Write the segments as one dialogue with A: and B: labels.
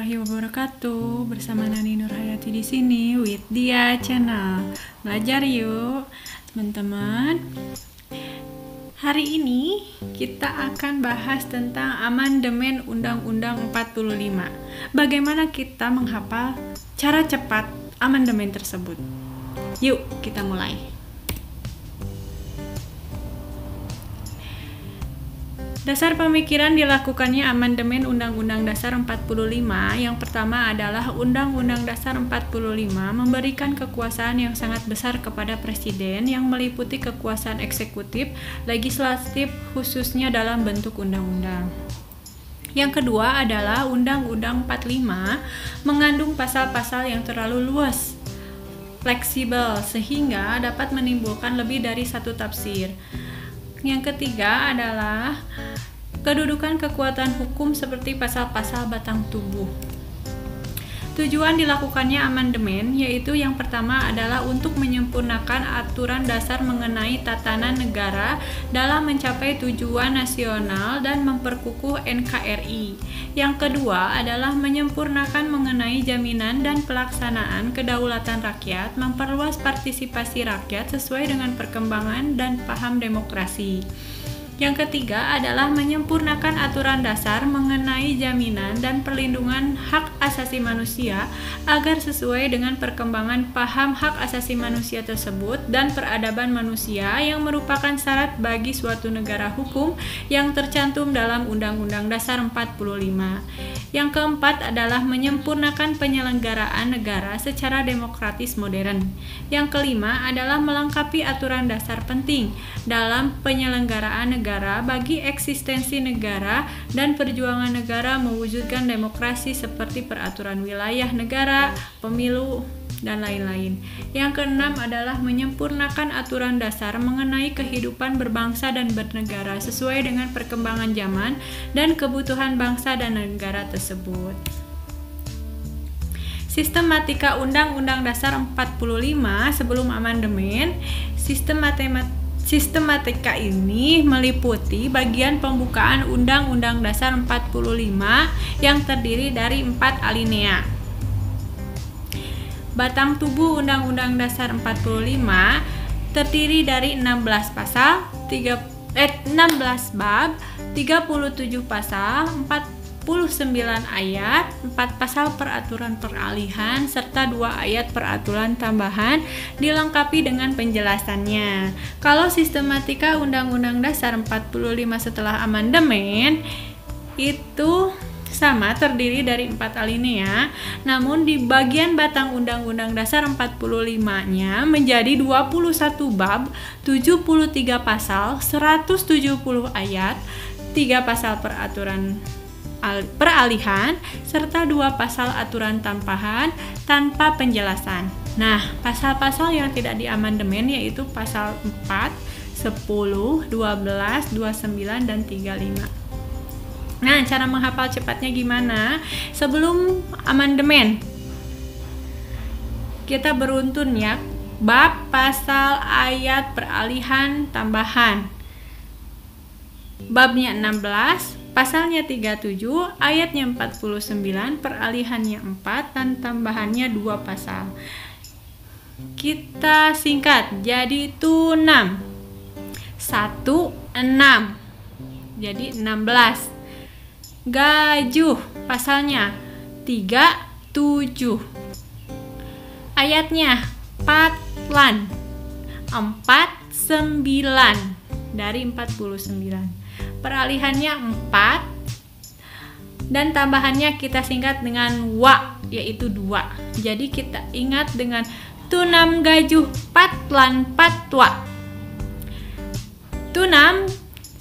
A: warahmatullahi wabarakatuh. Bersama Nani Nurhayati di sini with Dia Channel. Belajar yuk, teman-teman. Hari ini kita akan bahas tentang amandemen Undang-Undang 45. Bagaimana kita menghafal cara cepat amandemen tersebut? Yuk, kita mulai. Dasar pemikiran dilakukannya amandemen Undang-Undang Dasar 45. Yang pertama adalah Undang-Undang Dasar 45 memberikan kekuasaan yang sangat besar kepada Presiden yang meliputi kekuasaan eksekutif, legislatif khususnya dalam bentuk undang-undang. Yang kedua adalah Undang-Undang 45 mengandung pasal-pasal yang terlalu luas, fleksibel, sehingga dapat menimbulkan lebih dari satu tafsir. Yang ketiga adalah kedudukan kekuatan hukum seperti pasal-pasal batang tubuh. Tujuan dilakukannya amandemen yaitu yang pertama adalah untuk menyempurnakan aturan dasar mengenai tatanan negara dalam mencapai tujuan nasional dan memperkukuh NKRI. Yang kedua adalah menyempurnakan mengenai jaminan dan pelaksanaan kedaulatan rakyat, memperluas partisipasi rakyat sesuai dengan perkembangan dan paham demokrasi. Yang ketiga adalah menyempurnakan aturan dasar mengenai jaminan dan perlindungan hak asasi manusia agar sesuai dengan perkembangan paham hak asasi manusia tersebut dan peradaban manusia yang merupakan syarat bagi suatu negara hukum yang tercantum dalam Undang-Undang Dasar 45. Yang keempat adalah menyempurnakan penyelenggaraan negara secara demokratis modern. Yang kelima adalah melengkapi aturan dasar penting dalam penyelenggaraan negara bagi eksistensi negara dan perjuangan negara mewujudkan demokrasi seperti peraturan wilayah negara, pemilu, dan lain-lain. Yang keenam adalah menyempurnakan aturan dasar mengenai kehidupan berbangsa dan bernegara sesuai dengan perkembangan zaman dan kebutuhan bangsa dan negara tersebut. Sistematika Undang-Undang Dasar 45 sebelum amandemen. Sistematika ini meliputi bagian pembukaan Undang-Undang Dasar 45 yang terdiri dari 4 alinea. Batang tubuh Undang-Undang Dasar 45 terdiri dari 16 pasal, 16 bab, 37 pasal, 49 ayat, 4 pasal peraturan peralihan, serta 2 ayat peraturan tambahan dilengkapi dengan penjelasannya. Kalau sistematika Undang-Undang Dasar 45 setelah amandemen itu sama, terdiri dari 4 alinea, namun di bagian batang Undang-Undang Dasar 45-nya menjadi 21 bab, 73 pasal, 170 ayat, 3 pasal peralihan, serta 2 pasal aturan tambahan tanpa penjelasan. Nah, pasal-pasal yang tidak diamandemen yaitu pasal 4, 10, 12, 29, dan 35. Nah, cara menghafal cepatnya gimana? Sebelum amandemen, kita beruntun ya, bab, pasal, ayat, peralihan, tambahan. Babnya 16, pasalnya 37, ayatnya 49, peralihannya 4, dan tambahannya 2 pasal. Kita singkat, jadi itu 6. 1, 6. Jadi 16. Gajuh, pasalnya 3, 7. Ayatnya 4 lan 4, 9 dari 49. Peralihannya 4 dan tambahannya kita singkat dengan wa, yaitu 2. Jadi kita ingat dengan tunam gajuh 4 lan 4 wa. Tunam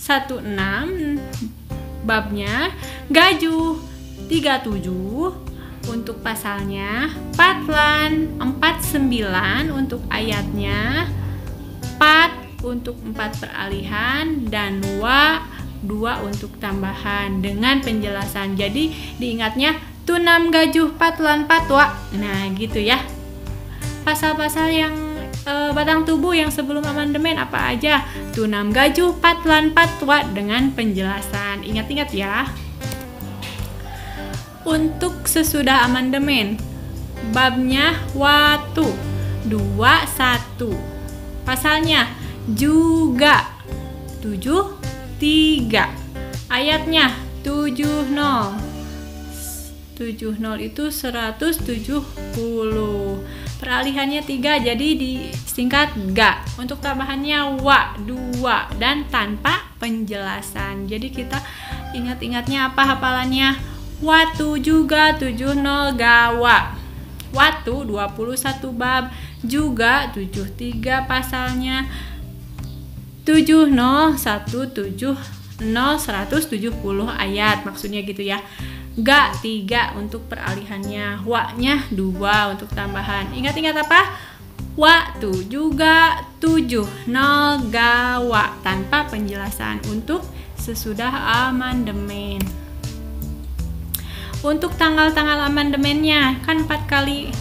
A: 16 babnya, gajuh 37 untuk pasalnya, 4 lan 49 untuk ayatnya, 4 untuk 4 peralihan, dan wa 2 untuk tambahan dengan penjelasan. Jadi diingatnya tunam gajuh 4 lan 4 wa. Nah gitu ya. Pasal-pasal yang batang tubuh yang sebelum amandemen apa aja? Tunam gajuh 4 lan 4 wa dengan penjelasan. Ingat-ingat ya. Untuk sesudah amandemen, babnya waktu 21, pasalnya juga 73, ayatnya 70. 70 itu 170. Peralihannya 3, jadi disingkat ga. Untuk tambahannya wa 2 dan tanpa penjelasan. Jadi kita ingat-ingatnya apa hafalannya? Watu juga 70 gawa. Watu 21 bab, juga 73 pasalnya, 70 170 170 ayat, maksudnya gitu ya. Ga 3 untuk peralihannya, wa-nya 2 untuk tambahan. Ingat-ingat apa? Waktu juga 70 gawa tanpa penjelasan untuk sesudah amandemen. Untuk tanggal-tanggal amandemennya, kan 4 kali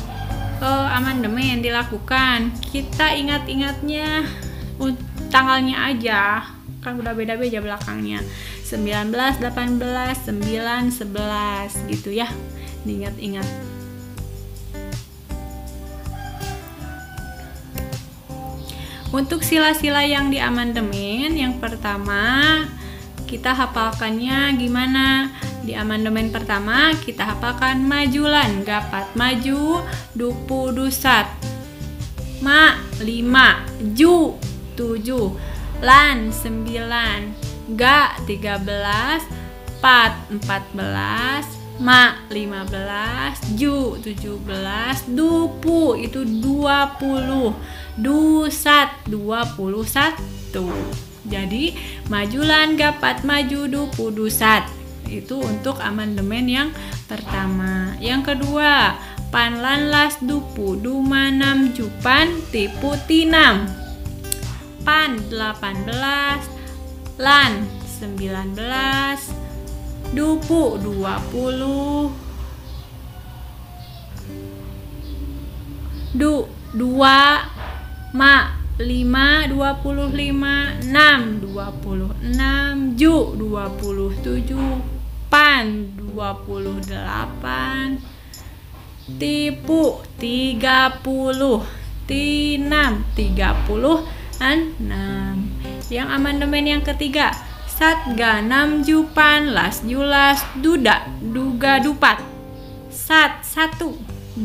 A: amandemen dilakukan. Kita ingat-ingatnya tanggalnya aja, kan udah beda-beda belakangnya. 19, 18, 9, 11 gitu ya. Diingat-ingat. Untuk sila-sila yang di amandemen, yang pertama kita hafalkannya gimana? Di amandemen pertama kita hafalkan majulan, gapat maju, dupu dusat, ma 5, ju 7, lan 9, ga 13, pat 14, ma 15, ju 17, dupu itu 20, dusat 21. Jadi majulan, gapat maju, dupu dusat itu untuk amandemen yang pertama. Yang kedua, panlan las dupu dumanam jupan tipu tinam, pan 18, lan 19, dupu 20, du 2, ma 5, 25, 6, 26, ju 27, pan 28, tipu 30, tinam 36. Yang amandemen yang ketiga, satga 6 jupan las julas duda duga dupat, sat 1,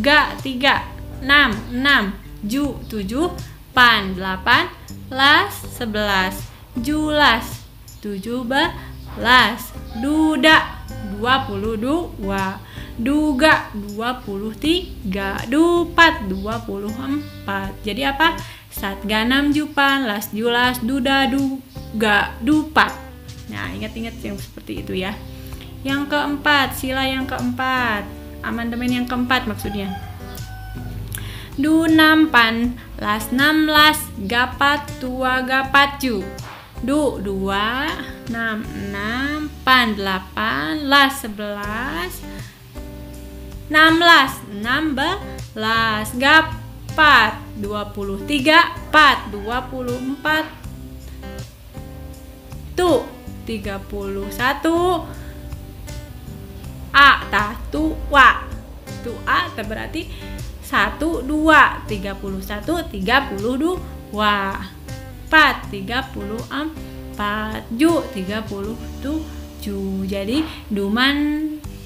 A: ga 3, 6, ju 7, pan 8, las 11, julas 17, duda 22, duga 23, dupat 24. Jadi apa? Satga 6 jupan las julas duda duga dupat. Nah, ingat-ingat yang seperti itu ya. Yang keempat, sila yang keempat, amandemen yang keempat maksudnya. Du 6 pan las 16 gapat tua gapat ju, du 2 6 6 pan 8 las 11 16 16 gapat 23 pat 24 tu 31 a tah tu wa tu a berarti 1 2 31 32 pat 34 ju 37. Jadi duman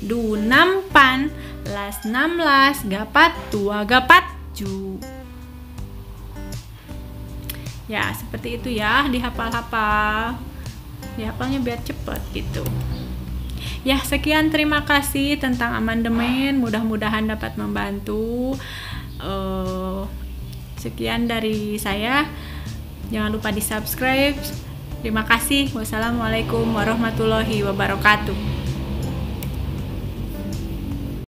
A: du 6 pan las 16 gapat tua gapat ju. Ya seperti itu ya, dihafal-hafal, dihafalnya biar cepet gitu. Ya, sekian, terima kasih tentang amandemen, mudah-mudahan dapat membantu. Sekian dari saya, jangan lupa di subscribe. Terima kasih. Wassalamualaikum warahmatullahi wabarakatuh.